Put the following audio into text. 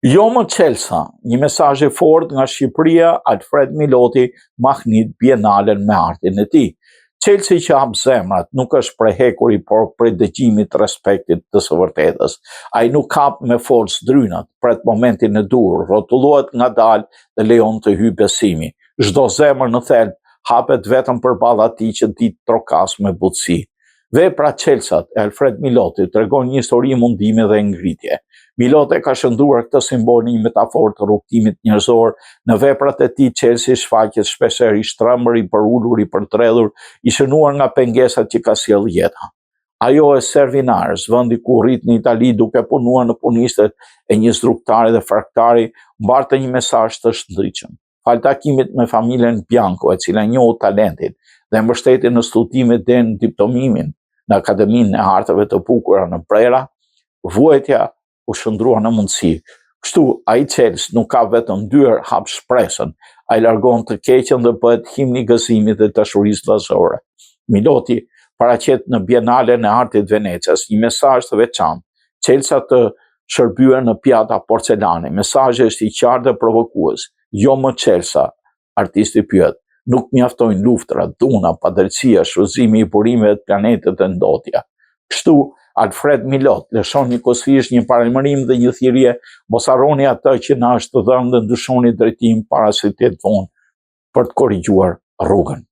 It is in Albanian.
Jo më Çelsa, një mesazh i fortë nga Shqipëria, Alfred Miloti, mahnit bienalen me artin e tij. Çelsi që hap zemrat nuk është prej hekuri, por prej dëgjimit të respektit të së vërtetës. Ai nuk kap me forcë drynat, pret momentin e dur, rrotullohet ngadalë dhe lejon të hyjë besimi. Çdo zemër në thelb hapet vetëm përballë atij që ditë trokas me butësi. Vepra Çelsat e Alfred Milotit tregon një histori mundimi dhe ngritje. Miloti ka shëndruar këtë simbol në një metaforë të rrugtimit njerëzor. Në veprat e tij Çelsi shfaqet shpeshherë i shtrembër, i përulur, i përtredhur, i shënuar nga pengesat që ka sjellë jeta. Ajo e Servinares, vendi ku rrit në Itali duke punuar në punishtet e një zrugtari dhe fraktari, mbarte një mesazh të shëndritshëm. Fal takimit me familjen Bianco, e cila njohu talentin dhe mbështeti në studimet dhe në diplomimin në Akademinë e Arteve të Bukura në Brera, vuajtja u shndrua në mundësi. Kështu, ai Çels nuk ka vetëm dyer, hap shpresën, ai largon të keqen dhe bëhet himni i gëzimit dhe dashurisë vllazore. Miloti paraqet në Bienalen e Artit Venecias një mesazh të veçantë. Çelsa të shërbyer në pjata porcelane. Mesazhi është i qartë dhe provokues. Jo më Çelsa, artisti pyet. Nuk mjaftojnë luftra, dhuna, padrejtësia, shfrytëzimi i burimeve të planetit dhe ndotja. Kështu, Alfred Milot lëshon një kushtëfish, një paremërim dhe një thirrje, mos harroni atë që na është dhënë dhe ndryshoni drejtim para se të jetë vonë për të korrigjuar rrugën.